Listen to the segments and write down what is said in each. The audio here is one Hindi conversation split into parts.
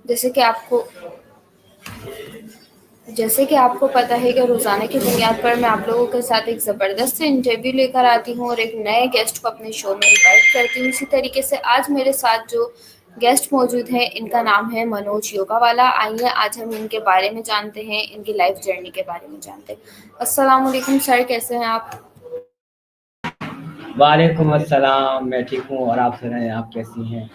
जैसे कि आपको जैसे कि आपको पता है कि रोज़ाना की बुनियाद पर मैं आप लोगों के साथ एक ज़बरदस्त इंटरव्यू लेकर आती हूँ और एक नए गेस्ट को अपने शो में इनवाइट करती हूँ। इसी तरीके से आज मेरे साथ जो गेस्ट मौजूद हैं, इनका नाम है मनोज योगावाला। आइए आज हम इनके बारे में जानते हैं, इनकी लाइफ जर्नी के बारे में जानते हैं। अस्सलाम वालेकुम सर, कैसे हैं आप? वालेकुम अस्सलाम। मैं ठीक हूँ और आप सुनाएं, आप कैसी हैं?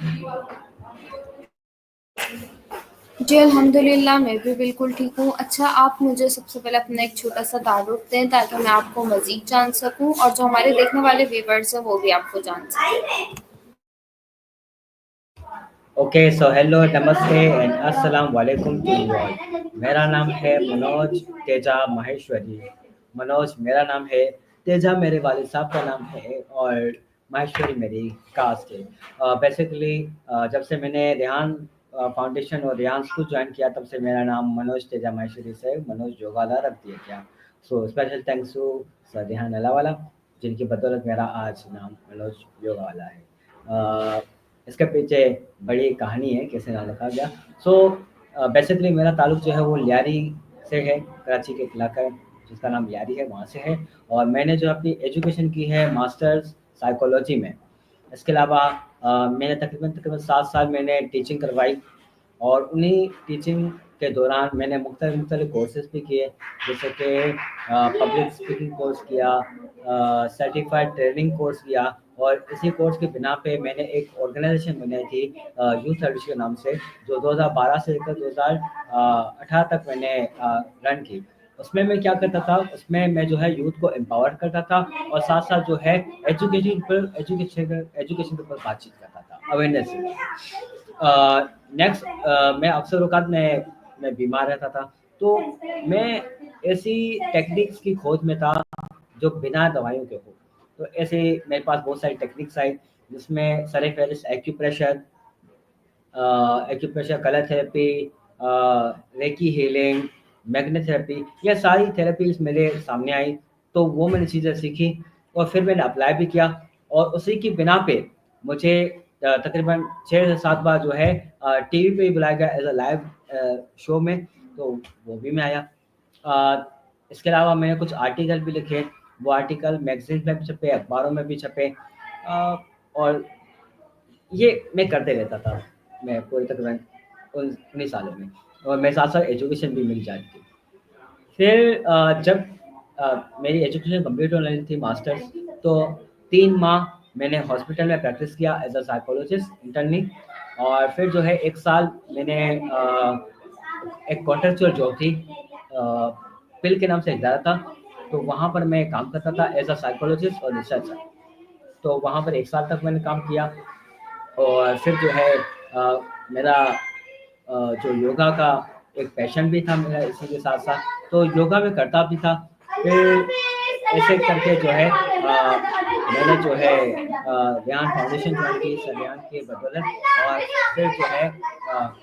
जी अल्हम्दुलिल्लाह, मैं भी बिल्कुल ठीक हूँ। अच्छा, आप मुझे सबसे पहले अपना एक छोटा-सा तारुफ़ दें ताकि मैं आपको मज़ीद जान सकूँ और जो हमारे देखने वाले व्यूअर्स हैं, वो भी आपको जान सकें। ओके, सो हेलो, नमस्ते एंड अस्सलाम वालेकुम टू यू ऑल। मेरा नाम है मनोज तेजा माहेश्वरी। मनोज मेरा नाम है, तेजा मेरे वालिद साहब का नाम है और माहेश्वरी मेरी कास्ट है। बेसिकली जब से मैंने रेहान फाउंडेशन और रेहान स्कूल ज्वाइन किया, तब से मेरा नाम मनोज तेजा माहेश्वरी से मनोज जोगाला रख दिया गया। So special thanks to sir Rehan Alawala, जिनकी बदौलत मेरा आज नाम मनोज योगावाला है। इसके पीछे बड़ी कहानी है कैसे नाम रखा गया। सो बेसिकली मेरा ताल्लुक जो है वो लियारी से है, कराची के एक इलाका है जिसका नाम लियारी है, वहाँ से है। और मैंने जो अपनी एजुकेशन की है मास्टर्स साइकोलॉजी में। इसके अलावा मैंने तकरीबन तकरीबन 7 साल मैंने टीचिंग करवाई और उन्हीं टीचिंग के दौरान मैंने मुख्तलिफ कोर्सेज भी किए, जैसे कि पब्लिक स्पीकिंग कोर्स किया, सर्टिफाइड ट्रेनिंग कोर्स किया। और इसी कोर्स के बिना पे मैंने एक ऑर्गेनाइजेशन बनाई थी यूथ सर्विस के नाम से, जो 2012 से लेकर 2018 तक मैंने रन की। उसमें मैं क्या करता था, उसमें मैं जो है यूथ को एम्पावर करता था और साथ साथ जो है एजुकेशन के ऊपर बातचीत करता था, अवेयरनेस। नेक्स्ट, मैं अक्सर औकात मैं बीमार रहता था, तो मैं ऐसी टेक्निक्स की खोज में था जो बिना दवाइयों के हो। तो ऐसे मेरे पास बहुत सारी टेक्निक्स आई, जिसमें सर फहरिस्त acupressure, acupressure, colour therapy, reiki healing, magnet therapy, ये सारी थेरेपीज मेरे सामने आई। तो वो मैंने चीज़ें सीखी और फिर मैंने अप्लाई भी किया। और उसी की बिना पे मुझे तकरीबन 6 से 7 बार जो है टीवी पे ही बुलाया गया एज अ लाइव शो में, तो वो भी मैं आया। इसके अलावा मैंने कुछ आर्टिकल भी लिखे, वो आर्टिकल मैगजीन में भी छपे, अखबारों में भी छपे। और ये मैं करते रहता था, मैं पूरे तकरीबन 19 सालों में। और मेरे साथ साथ एजुकेशन भी मिल जाती थी। फिर जब मेरी एजुकेशन कंप्लीट होने लगी थी मास्टर्स, तो 3 माह मैंने हॉस्पिटल में प्रैक्टिस किया एज अ साइकोलॉजिस्ट इंटर्नी। और फिर जो है 1 साल मैंने एक कॉन्ट्रेक्चुअल जॉब थी, पिल के नाम से एक इदारा था, तो वहाँ पर मैं काम करता था एज अ साइकोलॉजिस्ट और रिसर्चर। तो वहाँ पर 1 साल तक मैंने काम किया। और फिर जो है मेरा जो योगा का एक पैशन भी था मेरा इसी के साथ साथ, तो योगा में करता भी था। फिर ऐसे करके जो है मैंने जो है रेहान फाउंडेशन ज्वाइन की सर रेहान के बदौलत। और फिर जो है अ,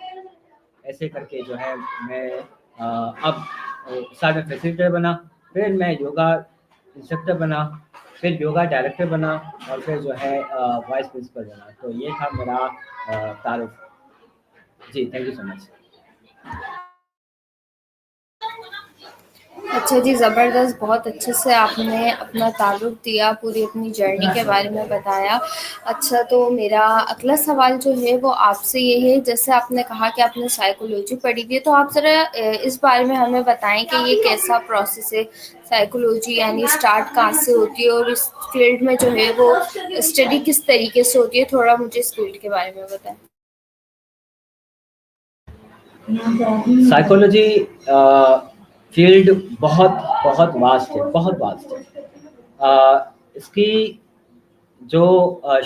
ऐसे करके जो है मैं अब साथ में फैसिलिटेटर बना, फिर मैं योगा इंस्ट्रक्टर बना, फिर योगा डायरेक्टर बना और फिर जो है वाइस प्रिंसिपल बना। तो ये था मेरा तारुफ। जी, थैंक यू सो मच। अच्छा जी, ज़बरदस्त, बहुत अच्छे से आपने अपना ताल्लुक दिया, पूरी अपनी जर्नी के बारे में बताया। अच्छा, तो मेरा अगला सवाल जो है वो आपसे ये है, जैसे आपने कहा कि आपने साइकोलॉजी पढ़ी हुई है, तो आप ज़रा इस बारे में हमें बताएँ कि ये कैसा प्रोसेस है? साइकोलॉजी यानी स्टार्ट कहाँ से होती है और इस फील्ड में जो है वो स्टडी किस तरीके से होती है? थोड़ा मुझे इस फील्ड के बारे में बताएँ। साइकोलॉजी फील्ड बहुत बहुत वास्ट है, बहुत वास्ट है। इसकी जो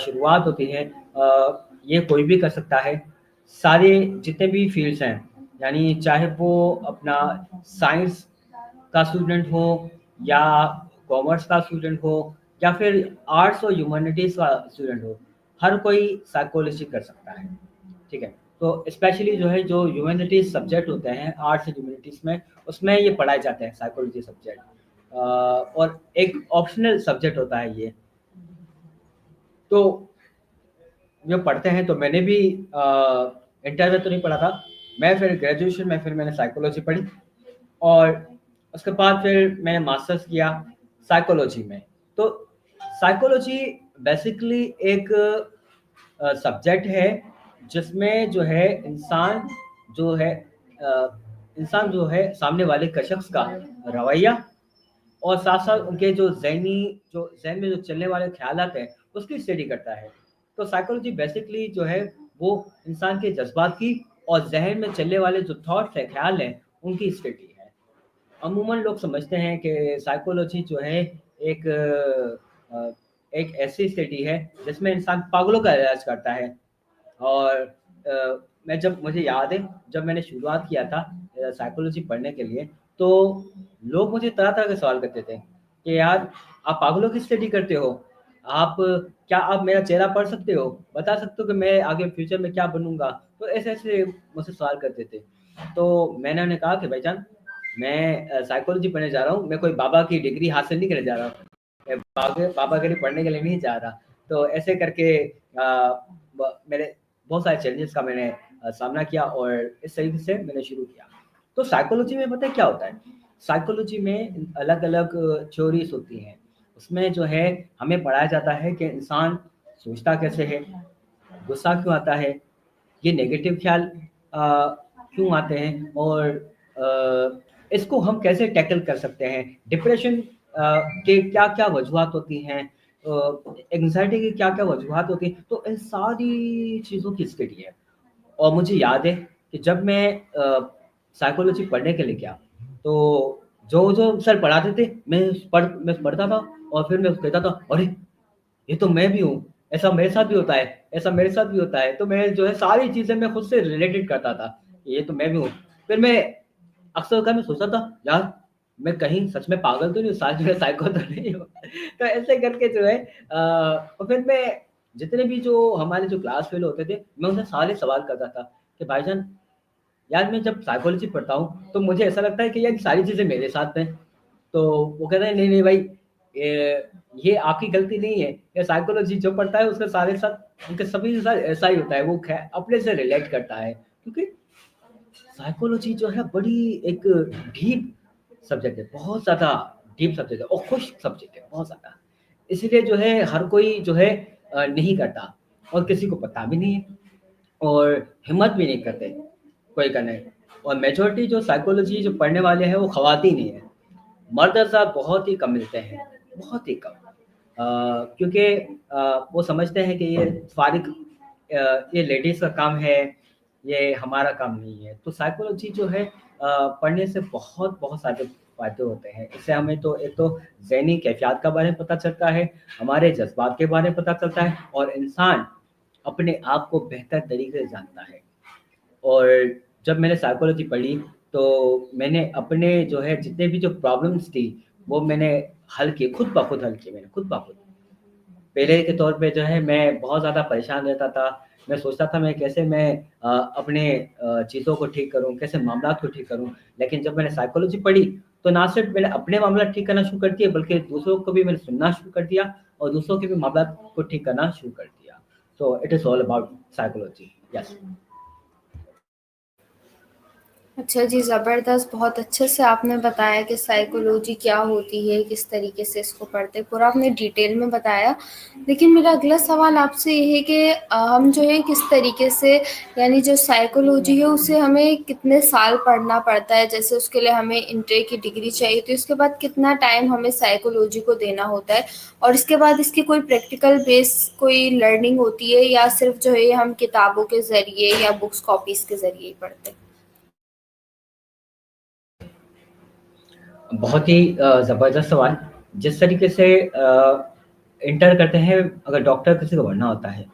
शुरुआत होती है, ये कोई भी कर सकता है। सारे जितने भी फील्ड्स हैं, यानी चाहे वो अपना साइंस का स्टूडेंट हो या कॉमर्स का स्टूडेंट हो या फिर आर्ट्स और ह्यूमैनिटीज़ का स्टूडेंट हो, हर कोई साइकोलॉजी कर सकता है, ठीक है। तो स्पेशली जो है जो ह्यूमैनिटीज सब्जेक्ट होते हैं आर्ट्स एंड ह्यूमैनिटीज में, उसमें ये पढ़ाए जाते हैं साइकोलॉजी सब्जेक्ट, और एक ऑप्शनल सब्जेक्ट होता है ये। तो जो पढ़ते हैं, तो मैंने भी इंटर में तो नहीं पढ़ा था, मैं फिर ग्रेजुएशन में फिर मैंने साइकोलॉजी पढ़ी, और उसके बाद फिर मैंने मास्टर्स किया साइकोलॉजी में। तो साइकोलॉजी बेसिकली एक सब्जेक्ट है जिसमें जो है जो है अ, इंसान जो है सामने वाले का शख्स का रवैया, और साथ-साथ उनके जो ज़हन में जो चलने वाले ख़्यालात हैं, उसकी स्टडी करता है। तो साइकोलॉजी बेसिकली जो है, वो इंसान के जज़्बात की और ज़हन में चलने वाले जो थॉट्स हैं, ख़्याल हैं, उनकी स्टडी है। अमूमन लोग समझते हैं कि साइकोलॉजी जो है एक अ, एक ऐसी स्टडी है जिसमें इंसान पागलों का इलाज करता है। और मैं जब मुझे याद है, जब मैंने शुरुआत किया था साइकोलॉजी पढ़ने के लिए, तो लोग मुझे तरह-तरह के सवाल करते थे कि यार, आप पागलों की स्टडी करते हो? क्या आप मेरा चेहरा पढ़ सकते हो? बता सकते हो कि मैं आगे फ्यूचर में क्या बनूँगा? तो ऐसे-ऐसे मुझसे सवाल करते थे। तो मैंने उन्हें कहा कि भाईजान, मैं साइकोलॉजी पढ़ने जा रहा हूँ, मैं कोई बाबा की डिग्री हासिल नहीं करने जा रहा हूँ। मैं बाबागिरी पढ़ने के लिए नहीं जा रहा। तो ऐसे करके मेरे बहुत सारे चैलेंजेस का मैंने सामना किया, और इस तरीके से मैंने शुरू किया। तो साइकोलॉजी में पता है क्या होता है? साइकोलॉजी में अलग-अलग थ्योरीज़ होती हैं। उसमें जो है हमें पढ़ाया जाता है कि इंसान सोचता कैसे है, गुस्सा क्यों आता है, ये नेगेटिव ख्याल क्यों आते हैं, और इसको हम कैसे टैकल कर सकते हैं। डिप्रेशन के क्या-क्या वजूहात होती हैं, एंग्ज़ायटी की क्या-क्या वजूहात होती हैं, तो इन सारी चीज़ों की स्टडी है। और मुझे याद है कि जब मैं साइकोलॉजी पढ़ने के लिए गया, तो जो सर पढ़ाते थे, मैं पढ़ता था, और फिर मैं कहता था, "अरे! ये तो मैं भी हूँ, ऐसा मेरे साथ भी होता है, ऐसा मेरे साथ भी होता है।" तो मैं जो है सारी चीज़ें मैं खुद से रिलेटेड करता था, ये तो मैं भी हूँ। फिर मैं अक्सर मैं सोचता था, यार, मैं कहीं सच में पागल तो नहीं हूँ, साथ में साइको तो नहीं हूँ। तो ऐसे करके जो है और फिर मैं जितने भी जो हमारे जो क्लास फेलो होते थे, मैं उनसे सारे सवाल करता था कि भाईजान, यार, मैं जब साइकोलॉजी पढ़ता हूँ, तो मुझे ऐसा लगता है कि यार सारी चीज़ें मेरे साथ हैं। तो वो कहते हैं, "नहीं, नहीं भाई, ये आपकी गलती नहीं है। ये साइकोलॉजी जो पढ़ता है उसके सारे साथ उनके सभी के साथ ऐसा ही होता है। वो ख़ै अपने से रिलेट करता है।" क्योंकि साइकोलॉजी जो है बड़ी एक डीप सब्जेक्ट है, बहुत ज़्यादा डीप सब्जेक्ट है, और खुश सब्जेक्ट है, बहुत ज़्यादा। इसीलिए जो है हर कोई जो है नहीं करता, और किसी को पता भी नहीं है, और हिम्मत भी नहीं करते कोई करने। और मेजॉरिटी जो साइकोलॉजी जो पढ़ने वाले हैं वो ख़वातीन ही हैं। मर्द हज़रात बहुत ही कम मिलते हैं, बहुत ही कम। क्योंकि वो समझते हैं कि ये लेडीज़ का काम है, ये हमारा काम नहीं है। तो साइकोलॉजी जो है पढ़ने से बहुत सारे फ़ायदे होते हैं। इससे हमें तो एक तो ज़हनी कैफ़ियत के बारे में पता चलता है, हमारे जज़्बात के बारे में पता चलता है, और इंसान अपने आप को बेहतर तरीके से जानता है। और जब मैंने साइकोलॉजी पढ़ी, तो मैंने अपने जो है जितने भी जो प्रॉब्लम्स थी, वो मैंने हल किए, खुद ब खुद हल किए मैंने, खुद ब खुद। पहले के तौर पे जो है मैं बहुत ज़्यादा परेशान रहता था। मैं सोचता था मैं कैसे अपने चीज़ों को ठीक करूँ, कैसे मामलात को ठीक करूँ। लेकिन जब मैंने साइकोलॉजी पढ़ी, तो ना सिर्फ़ मैंने अपने मामला ठीक करना शुरू कर दिए, बल्कि दूसरों को भी मैंने सुनना शुरू कर दिया, और दूसरों के भी मामलात को ठीक करना शुरू कर दिया। So it is all about psychology. Yes. अच्छा जी, ज़बरदस्त। बहुत अच्छे से आपने बताया कि साइकोलॉजी क्या होती है, किस तरीके से इसको पढ़ते हैं, पूरा आपने डिटेल में बताया। लेकिन मेरा अगला सवाल आपसे ये है कि हम जो है किस तरीके से, यानी जो साइकोलॉजी है उसे हमें कितने साल पढ़ना पड़ता है? जैसे उसके लिए हमें इंटर की डिग्री चाहिए, तो इसके बाद कितना टाइम हमें साइकोलॉजी को देना होता है? और इसके बाद इसकी कोई प्रैक्टिकल बेस कोई लर्निंग होती है, या सिर्फ़ जो है हम किताबों के ज़रिए या बुक्स कॉपीज़ के ज़रिए ही पढ़ते हैं? बहुत ही ज़बरदस्त सवाल। जिस तरीके से इंटर करते हैं, अगर डॉक्टर किसी को बनना होता है,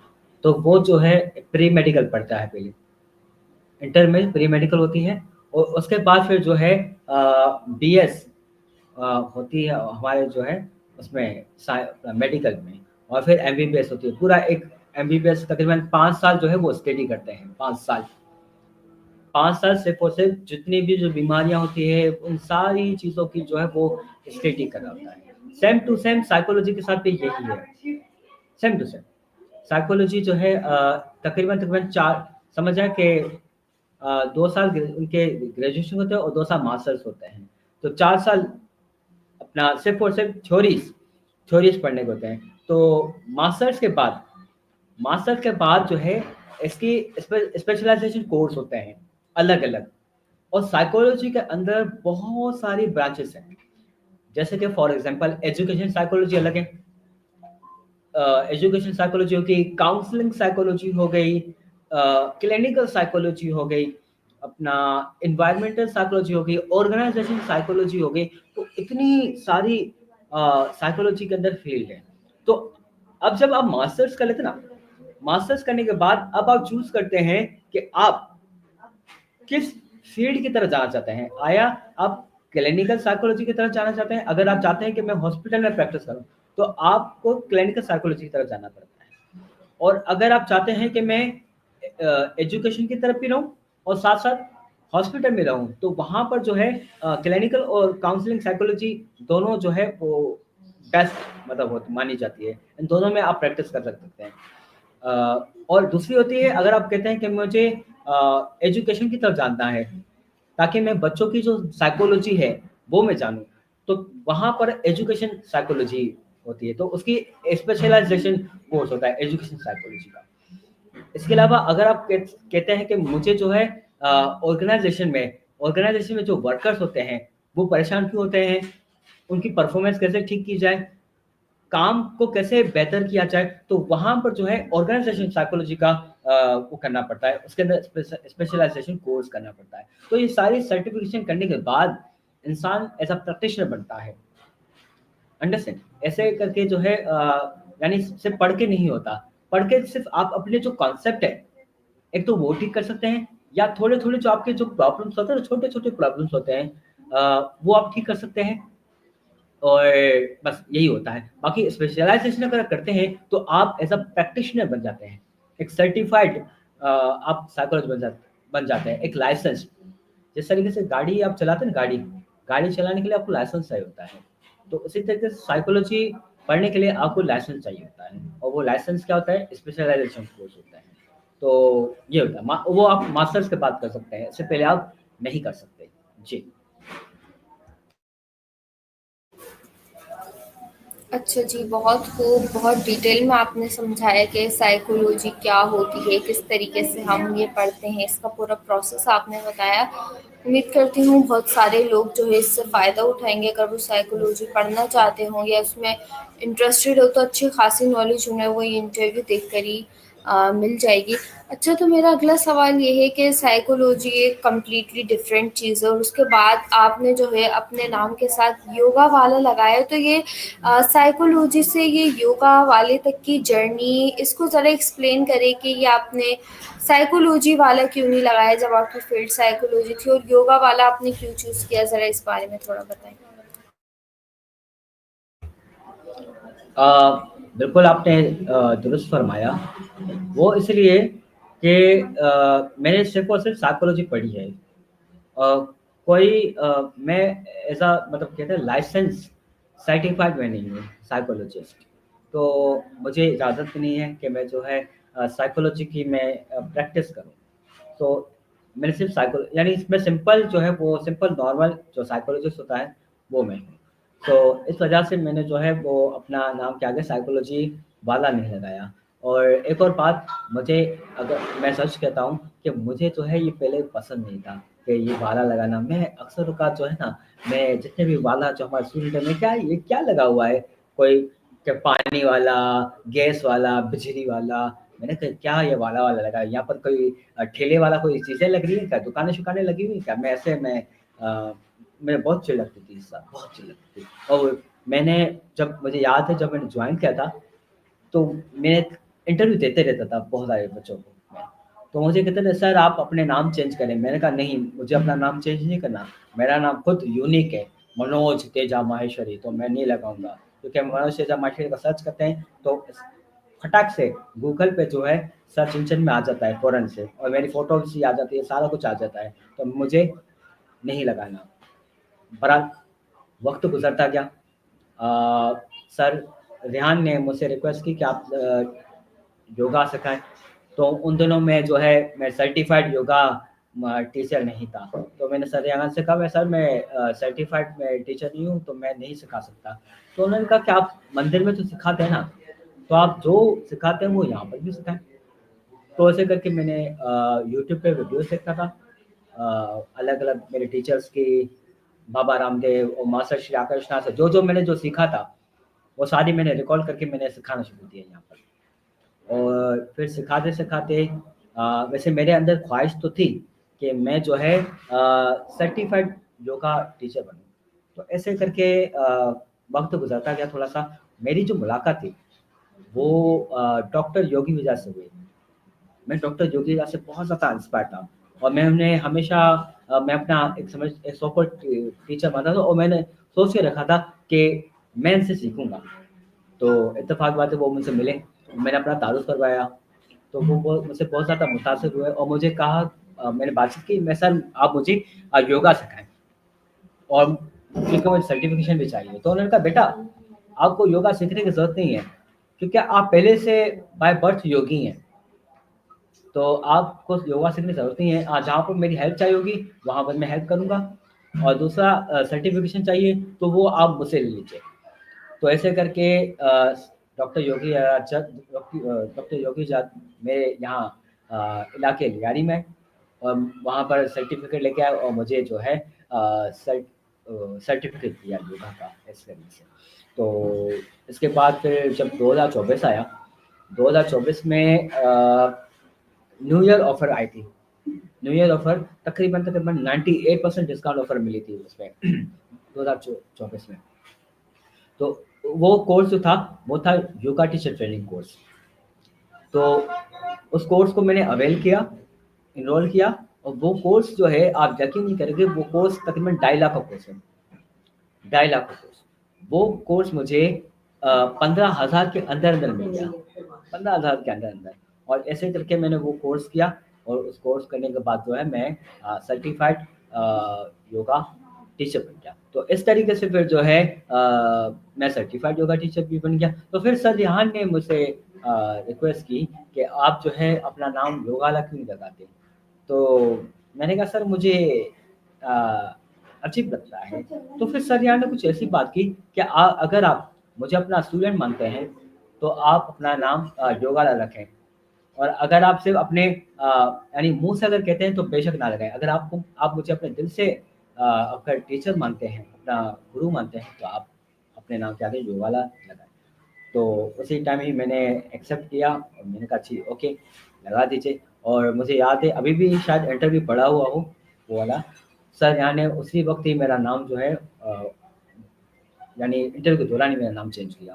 तो वो जो है प्री मेडिकल पढ़ता है पहले। इंटर में प्री मेडिकल होती है, और उसके बाद फिर जो है बीएस होती है हमारे जो है उसमें मेडिकल में, और फिर एमबीबीएस होती है। पूरा एक एमबीबीएस तकरीबन 5 साल जो है वो स्टडी करते हैं, 5 साल। 5 साल सिर्फ़ और सिर्फ़ जितनी भी जो बीमारियाँ होती है, उन सारी चीज़ों की जो है वो स्टडी कर रहा होता है। सेम टू सेम साइकोलॉजी के साथ भी यही है, सेम टू सेम। साइकोलॉजी जो है तकरीबन 4 समझ जाएँ कि 2 साल उनके ग्रेजुएशन होते हैं और 2 साल मास्टर्स होते हैं। तो 4 साल अपना सिर्फ़ और सिर्फ़ थ्योरीज़ पढ़ने को होते हैं। तो मास्टर्स के बाद जो है इसकी स्पेशलाइज़ेशन कोर्स होते हैं, अलग-अलग। और साइकोलॉजी के अंदर बहुत सारी ब्रांचेज़ हैं। जैसे कि फॉर एग्ज़ाम्पल एजुकेशन साइकोलॉजी अलग है। एजुकेशन साइकोलॉजी हो गई, काउंसलिंग साइकोलॉजी हो गई, क्लिनिकल साइकोलॉजी हो गई, अपना एनवायरमेंटल साइकोलॉजी हो गई, ऑर्गेनाइजेशन साइकोलॉजी हो गई। तो इतनी सारी साइकोलॉजी के अंदर फील्ड है। तो अब जब आप मास्टर्स कर लेते ना, मास्टर्स करने के बाद अब आप चूज करते हैं कि आप किस फील्ड की तरफ जाना चाहते हैं। आया आप क्लिनिकल साइकोलॉजी की तरफ जाना चाहते हैं, अगर आप चाहते हैं कि मैं हॉस्पिटल में प्रैक्टिस करूं, तो आपको क्लिनिकल साइकोलॉजी की तरफ जाना पड़ता है। और अगर आप चाहते हैं कि मैं एजुकेशन की तरफ भी रहूं और साथ साथ हॉस्पिटल में रहूं, तो वहां पर जो है क्लिनिकल और काउंसलिंग साइकोलॉजी दोनों जो है वो बेस्ट मतलब मानी जाती है। इन दोनों में आप प्रैक्टिस कर सकते हैं। और दूसरी होती है, अगर आप कहते हैं कि मुझे एजुकेशन की तरफ जानना है ताकि मैं बच्चों की जो साइकोलॉजी है वो मैं जानूं, तो वहां पर एजुकेशन साइकोलॉजी होती है, तो उसकी स्पेशलाइजेशन कोर्स होता है एजुकेशन साइकोलॉजी का। इसके अलावा अगर आप कहते हैं कि मुझे जो है ऑर्गेनाइजेशन में जो वर्कर्स होते हैं वो परेशान क्यों होते हैं, उनकी परफॉर्मेंस कैसे ठीक की जाए, काम को कैसे बेहतर किया जाए, तो वहाँ पर जो है ऑर्गेनाइजेशन साइकोलॉजी का वो करना पड़ता है, उसके अंदर स्पेशलाइजेशन कोर्स करना पड़ता है। तो ये सारी सर्टिफिकेशन करने के बाद इंसान एज अ प्रैक्टिशनर बनता है। अंडरस्टैंड? ऐसे करके जो है यानी सिर्फ पढ़ के नहीं होता। पढ़ के सिर्फ आप अपने जो कॉन्सेप्ट है, एक तो वो ठीक कर सकते हैं, या थोड़े-थोड़े जो आपके जो प्रॉब्लम्स होते हैं, छोटे-छोटे प्रॉब्लम्स होते हैं, वो आप ठीक कर सकते हैं। और बस यही होता है। बाकी स्पेशलाइज़ेशन अगर करते हैं, तो आप एज़ अ प्रैक्टिशनर बन जाते हैं। एक सर्टिफ़ाइड आप साइकोलॉजिस्ट बन जाते हैं, एक लाइसेंस। जिस तरीके से गाड़ी आप चलाते हैं ना, गाड़ी चलाने के लिए आपको लाइसेंस चाहिए होता है। तो उसी तरीके से साइकोलॉजी पढ़ने के लिए आपको लाइसेंस चाहिए होता है, और वो लाइसेंस क्या होता है? स्पेशलाइज़ेशन कोर्स होता है। तो ये होता है। वो आप मास्टर्स के बाद कर सकते हैं, इससे पहले आप नहीं कर सकते। जी। अच्छा जी, बहुत खूब, बहुत डिटेल में आपने समझाया कि साइकोलॉजी क्या होती है, किस तरीके से हम ये पढ़ते हैं, इसका पूरा प्रोसेस आपने बताया। उम्मीद करती हूँ बहुत सारे लोग जो है इससे फ़ायदा उठाएँगे, अगर वो साइकोलॉजी पढ़ना चाहते हों या उसमें इंटरेस्टेड हो, तो अच्छी खासी नॉलेज उन्हें वो ये इंटरव्यू देखकर ही मिल जाएगी। अच्छा, तो मेरा अगला सवाल ये है कि साइकोलॉजी एक कम्प्लीटली डिफरेंट चीज़ है और उसके बाद आपने जो है अपने नाम के साथ योगा वाला लगाया, तो ये साइकोलॉजी से ये योगा वाले तक की जर्नी, इसको ज़रा एक्सप्लेन करें कि ये आपने साइकोलॉजी वाला क्यों नहीं लगाया जब आपकी फील्ड साइकोलॉजी थी, और योगा वाला आपने क्यों चूज़ किया, ज़रा इस बारे में थोड़ा बताएं। अ, बिल्कुल आपने दुरुस्त फरमाया। वो इसलिए कि मैंने सिर्फ़ और सिर्फ़ साइकोलॉजी पढ़ी है। मैं ऐसा मतलब कहते हैं लाइसेंस सर्टिफाइड मैं नहीं हूँ साइकोलॉजिस्ट। तो मुझे इजाज़त नहीं है कि मैं जो है साइकोलॉजी की मैं प्रैक्टिस करूँ। तो मैंने सिर्फ़ यानी इसमें सिंपल जो है वो सिंपल नॉर्मल जो साइकोलॉजिस्ट होता है, वो मैं हूँ। तो इस वजह से मैंने जो है वो अपना नाम के आगे साइकोलॉजी वाला नहीं लगाया। और एक और बात, मुझे अगर मैं सच कहता हूँ कि मुझे जो है ये पहले पसंद नहीं था कि ये वाला लगाना। मैं अक्सर औक़ात जो है ना, मैं जितने भी वाला जो हमारे स्कूल में क्या ये क्या लगा हुआ है? कोई क्या पानी वाला, गैस वाला, बिजली वाला। मैंने कहा क्या ये वाला-वाला लगा है? यहाँ पर कोई ठेले वाला कोई चीज़ें लग रही है क्या? दुकानें-शुकानें लगी हुई हैं क्या? मुझे बहुत चिढ़ लगती थी इससे, बहुत चिढ़ लगती थी। और मैंने जब मुझे याद है जब मैंने जॉइन किया था, तो मैं इंटरव्यू देते रहता था बहुत सारे बच्चों को मैं। तो मुझे कहते थे सर आप अपने नाम चेंज करें। मैंने कहा नहीं, मुझे अपना नाम चेंज नहीं करना। मेरा नाम खुद यूनिक है, मनोज तेजा माहेश्वरी, तो मैं नहीं लगाऊँगा। क्योंकि मनोज तेजा माहेश्वरी का सर्च करते हैं तो फटाक से गूगल पे जो है सर्च इंजन में आ जाता है फ़ौरन से, और मेरी फ़ोटोज़ भी आ जाती है, सारा कुछ आ जाता है, तो मुझे नहीं लगाना। बहरहाल वक़्त गुज़रता गया। सर रेहान ने मुझसे रिक्वेस्ट की कि आप योगा सिखाएँ। तो उन दिनों में जो है मैं सर्टिफ़ाइड योगा टीचर नहीं था। तो मैंने सर रेहान से कहा, मैं सर मैं सर्टिफ़ाइड मैं टीचर नहीं हूँ, तो मैं नहीं सिखा सकता। तो उन्होंने कहा कि आप मंदिर में तो सिखाते हैं ना, तो आप जो सिखाते हैं वो यहाँ पर भी सिखाएँ। तो ऐसे करके मैंने यूट्यूब पे वीडियोज़ देखता था, अलग-अलग मेरे टीचर्स की, बाबा रामदेव और मास्टर श्री आकाश नाथ से जो-जो मैंने जो सीखा था, वो सारी मैंने रिकॉर्ड करके मैंने सिखाना शुरू किया यहाँ पर। और फिर सिखाते-सिखाते वैसे मेरे अंदर ख़्वाहिश तो थी कि मैं जो है सर्टिफ़ाइड योगा टीचर बनूँ। तो ऐसे करके वक़्त गुज़रता गया थोड़ा-सा। मेरी जो मुलाकात थी, वो डॉक्टर योगी विजा से हुई। मैं डॉक्टर योगी विजा से बहुत ज़्यादा इंस्पायर था, और मैं उन्हें हमेशा मैं अपना एक सो कॉल्ड टीचर मानता था, और मैंने सोच के रखा था कि मैं इनसे सीखूँगा। तो इत्तेफ़ाक बात है वो मुझसे मिले, मैंने अपना तारुफ़ करवाया, तो वो मुझसे बहुत ज़्यादा मुतासिर हुए और मुझे कहा, मैंने बातचीत की, मैं सर आप मुझे योगा सिखाएँ, और क्योंकि मुझे सर्टिफ़िकेशन भी चाहिए। तो उन्होंने कहा, बेटा आपको योगा सीखने की ज़रूरत नहीं है, क्योंकि आप पहले से बाय बर्थ योगी हैं। तो आपको योगा सीखने की ज़रूरत नहीं है। जहाँ पर मेरी हेल्प चाहिए होगी, वहाँ पर मैं हेल्प करूँगा, और दूसरा सर्टिफ़िकेशन चाहिए, तो वो आप मुझसे ले लीजिए। तो ऐसे करके डॉक्टर योगी डॉक्टर योगी जात मेरे यहाँ इलाके लियारी में, और वहाँ पर सर्टिफ़िकेट लेके आए, और मुझे जो है सर्टिफ़िकेट दिया योगा का इस तरीके से। तो इसके बाद फिर जब 2024 आया, 2024 में न्यू ईयर ऑफ़र आई थी। न्यू ईयर ऑफ़र तकरीबन 98% डिस्काउंट ऑफ़र मिली थी उसमें 2024 में। तो वो कोर्स जो था, वो था योगा टीचर ट्रेनिंग कोर्स। तो उस कोर्स को मैंने अवेल किया, एनरोल किया, और वो कोर्स जो है आप यकीन नहीं करेंगे, वो कोर्स तकरीबन 2.5 लाख का कोर्स है। 2.5 लाख का कोर्स। वो कोर्स मुझे 15,000 के अंदर-अंदर मिल गया। 15,000 के अंदर-अंदर, और ऐसे करके मैंने वो कोर्स किया, और उस कोर्स करने के बाद जो है मैं सर्टिफ़ाइड योगा टीचर बन गया। तो इस तरीके से फिर जो है मैं सर्टिफ़ाइड योगा टीचर भी बन गया। तो फिर सर रेहान ने मुझसे रिक्वेस्ट की कि आप जो है अपना नाम योगाला क्यों नहीं लगाते? तो मैंने कहा, सर मुझे अ, अजीब लगता है। तो फिर सर यहाँ ने कुछ ऐसी बात की कि अगर आप मुझे अपना स्टूडेंट मानते हैं, तो आप अपना नाम योगाला रखें, और अगर आप सिर्फ़ अपने यानी मुँह से अगर कहते हैं तो बेशक ना लगाएँ। अगर आप मुझे अपने दिल से आपका टीचर मानते हैं, अपना गुरु मानते हैं, तो आप अपने नाम के आगे योगाला लगाएँ। तो उसी टाइम ही मैंने एक्सेप्ट किया, और मैंने कहा जी ओके, लगा दीजिए। और मुझे याद है अभी भी शायद इंटरव्यू पड़ा हुआ हो वो वाला, सर यहाँ ने उसी वक़्त ही मेरा नाम जो है यानी इंटरव्यू के दौरान ही मेरा नाम चेंज किया।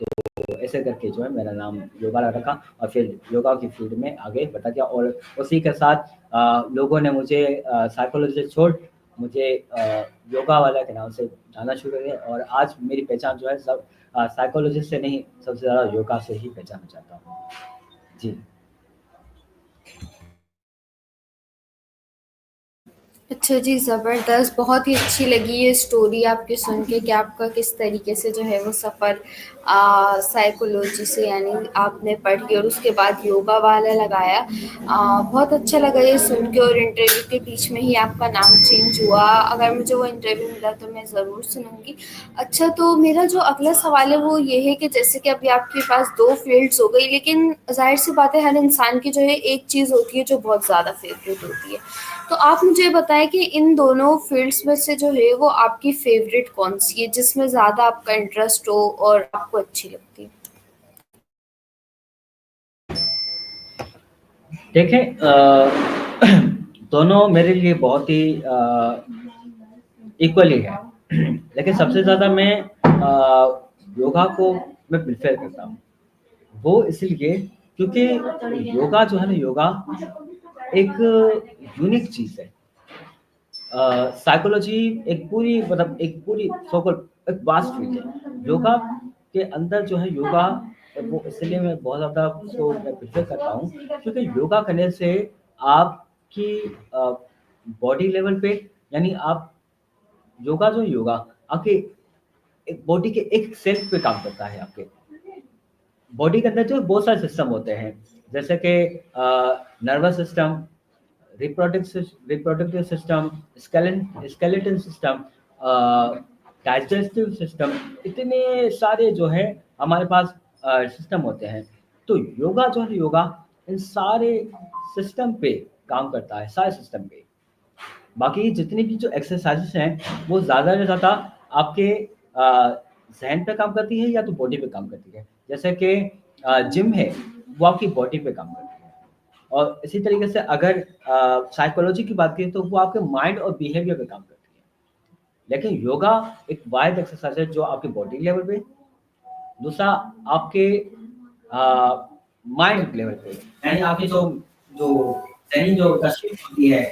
तो ऐसे करके जो है मेरा नाम योगाला रखा, और फिर योगा की फ़ील्ड में आगे बढ़ता गया, और उसी के साथ लोगों ने मुझे साइकोलॉजी से छोड़ मुझे योगा वाला के नाम से जाना शुरू कर दिया, और आज मेरी पहचान जो है सब साइकोलॉजिस्ट से नहीं, सबसे ज़्यादा योगा से ही पहचाना चाहता हूँ। जी। अच्छा जी, ज़बरदस्त। बहुत ही अच्छी लगी ये स्टोरी आपकी सुन के कि आपका किस तरीके से जो है वो सफ़र साइकोलॉजी से यानी आपने पढ़ी और उसके बाद योगा वाला लगाया। बहुत अच्छा लगा ये सुन के, और इंटरव्यू के बीच में ही आपका नाम चेंज हुआ। अगर मुझे वो इंटरव्यू मिला तो मैं ज़रूर सुनूँगी। अच्छा, तो मेरा जो अगला सवाल है वो ये है कि जैसे कि अभी आपके पास 2 फ़ील्ड्स हो गई, लेकिन ज़ाहिर-सी बात है हर इंसान की जो है एक चीज़ होती है जो बहुत ज़्यादा फ़ेवरेट होती है। तो आप मुझे बताएँ कि इन दोनों फ़ील्ड्स में से जो है वो आपकी फ़ेवरेट कौन-सी है, जिसमें ज़्यादा आपका इंटरेस्ट हो और आपको अच्छी लगती है? देखें दोनों मेरे लिए बहुत ही इक्वली है। लेकिन सबसे ज़्यादा मैं योगा को मैं प्रेफ़र करता हूँ। वो इसलिए क्योंकि योगा जो है ना, योगा एक यूनिक चीज़ है। साइकोलॉजी एक पूरी सो कॉल्ड एक वास्ट फील्ड है। योगा के अंदर जो है, योगा वो इसलिए मैं बहुत ज़्यादा उसको मैं प्रेफ़र करता हूँ, क्योंकि योगा करने से आपकी अ, बॉडी लेवल पे, यानी आप योगा आपके एक बॉडी के एक सेल पे काम करता है आपके। बॉडी के अंदर जो बहुत सारे सिस्टम होते हैं, जैसे कि nervous system, reproductive system, skeleton system, digestive system, इतने सारे जो है हमारे पास सिस्टम होते हैं। तो योगा जो है, योगा इन सारे सिस्टम पे काम करता है, सारे सिस्टम पे। बाकी जितनी भी जो एक्सरसाइजेस हैं वो ज़्यादा से ज़्यादा आपके ज़हन पे काम करती है या तो बॉडी पे काम करती है। जैसे कि जिम है, वो आपकी बॉडी पे काम करती है। और इसी तरीके से अगर साइकोलॉजी की बात करें तो वो आपके माइंड और बिहेवियर पे काम करती है। लेकिन योगा एक वाइड एक्सरसाइज है जो आपके बॉडी लेवल पे, दूसरा आपके माइंड लेवल पे, यानी आपकी जो जो ज़हनी जो तशवीश होती है,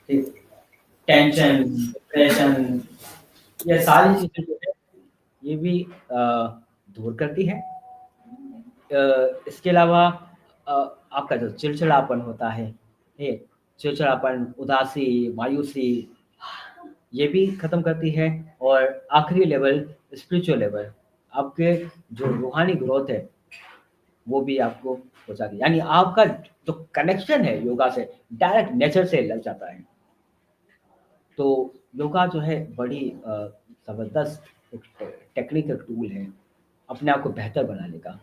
ठीक, टेंशन, डिप्रेशन, ये सारी चीज़ें जो है ये भी दूर करती है। इसके अलावा अ, आपका जो चिड़चिड़ापन होता है, ये चिड़चिड़ापन, उदासी, मायूसी, ये भी ख़त्म करती है। और आखिरी लेवल स्पिरिचुअल लेवल, आपके जो रूहानी ग्रोथ है वो भी आपको पहुँचाती है। यानी आपका जो कनेक्शन है योगा से डायरेक्ट नेचर से लग जाता है। तो योगा जो है बड़ी ज़बरदस्त एक टेक्निक, एक टूल है अपने आप को बेहतर बनाने का।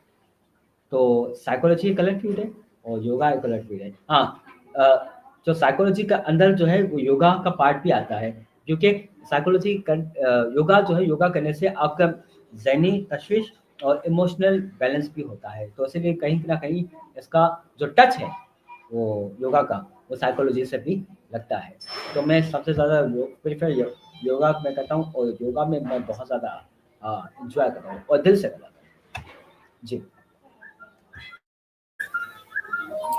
तो साइकोलॉजी एक अलग फील्ड है और योगा एक अलग फील्ड है। हाँ, अ, जो साइकोलॉजी का अंदर जो है वो योगा का पार्ट भी आता है, क्योंकि योगा जो है, योगा करने से आपका ज़हनी तशवीश और इमोशनल बैलेंस भी होता है। तो इसीलिए कहीं न कहीं इसका जो टच है वो योगा का, वो साइकोलॉजी से भी लगता है। तो मैं सबसे ज़्यादा प्रेफ़र योगा मैं करता हूँ और योगा में मैं बहुत ज़्यादा एन्जॉय करता हूँ और दिल से करता हूँ। जी।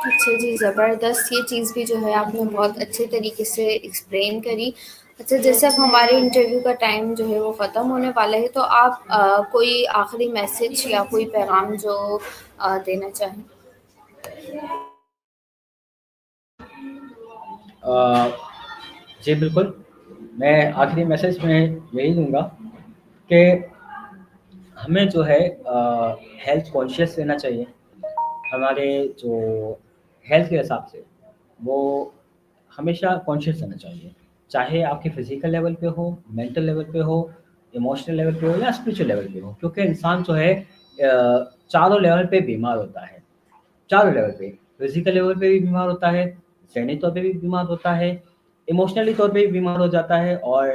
अच्छा जी, ज़बरदस्त। ये चीज़ भी जो है आपने बहुत अच्छे तरीके से एक्सप्लेन करी। अच्छा, जैसे अब हमारे इंटरव्यू का टाइम जो है वो ख़त्म होने वाला है, तो आप कोई आखिरी मैसेज या कोई पैगाम जो देना चाहें? अ, जी बिल्कुल, मैं आखिरी मैसेज में यही दूँगा कि हमें जो है हेल्थ कॉन्शियस रहना चाहिए। हमारे जो हेल्थ के हिसाब से वो हमेशा कॉन्शियस रहना चाहिए। चाहे आपके फ़िज़िकल लेवल पे हो, मेंटल लेवल पे हो, इमोशनल लेवल पे हो या स्पिरिचुअल लेवल पे हो। क्योंकि इंसान जो है चारों लेवल पे बीमार होता है। चारों लेवल पे, फिज़िकल लेवल पे भी बीमार होता है, ज़हनी तौर पे भी बीमार होता है, इमोशनली तौर पे भी बीमार हो जाता है और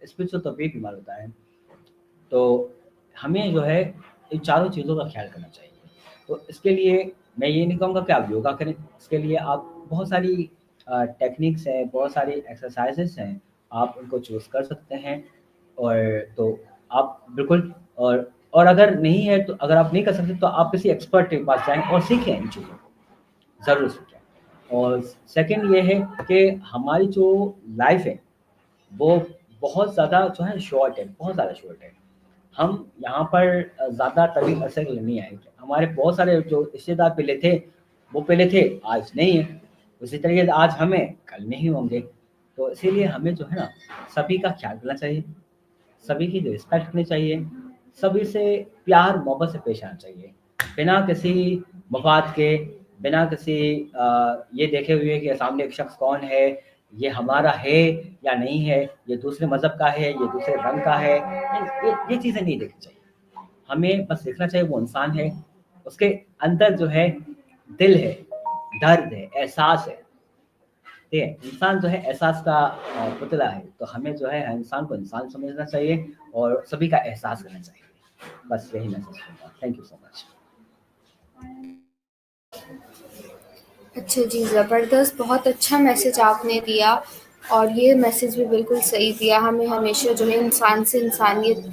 स्पिरिचुअल तौर पे भी बीमार होता है। तो हमें जो है इन चारों चीज़ों का ख़्याल करना चाहिए। तो इसके लिए मैं ये नहीं कहूँगा कि आप योगा करें, इसके लिए आप बहुत सारी टेक्निक्स हैं, बहुत सारी एक्सरसाइज़ेज़ हैं, आप उनको चूज़ कर सकते हैं। और तो आप बिल्कुल, और अगर नहीं है तो, अगर आप नहीं कर सकते तो आप किसी एक्सपर्ट के पास जाएँ और सीखें इन चीज़ों को। ज़रूर सीखें। और सेकंड ये है कि हमारी जो लाइफ़ है, वो बहुत ज़्यादा जो है शॉर्ट है, बहुत ज़्यादा शॉर्ट है। हम यहाँ पर ज़्यादा तवील अरसे के लिए नहीं आएँगे। हमारे बहुत सारे जो रिश्तेदार पहले थे, वो पहले थे, आज नहीं है। उसी तरीके से आज हम हैं, कल नहीं होंगे। तो इसीलिए हमें जो है ना, सभी का ख़्याल रखना चाहिए, सभी की रिस्पेक्ट करनी चाहिए, सभी से प्यार मोहब्बत से पेश आना चाहिए। बिना किसी मफ़ाद के, बिना किसी ये देखे हुए कि सामने एक शख़्स कौन है, ये हमारा है या नहीं है, ये दूसरे मज़हब का है, ये दूसरे रंग का है, ये चीज़ें नहीं देखनी चाहिए। हमें बस देखना चाहिए वो इंसान है, उसके अंदर जो है दिल है, दर्द है, एहसास है। ठीक है? इंसान जो है एहसास का पुतला है, तो हमें जो है हर इंसान को इंसान समझना चाहिए और सभी का एहसास करना चाहिए। बस यही मैसेज दूँगा। Thank you so much. अच्छा जी, ज़बरदस्त। बहुत अच्छा मैसेज आपने दिया और ये मैसेज भी बिल्कुल सही दिया। हमें हमेशा जो है इंसान से इंसानियत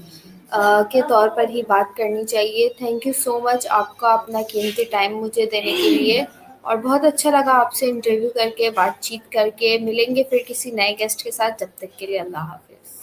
के तौर पर ही बात करनी चाहिए। थैंक यू सो मच आपका अपना कीमती टाइम मुझे देने के लिए, और बहुत अच्छा लगा आपसे इंटरव्यू करके, बातचीत करके। मिलेंगे फिर किसी नए गेस्ट के साथ, जब तक के लिए अल्लाह हाफ़िज़।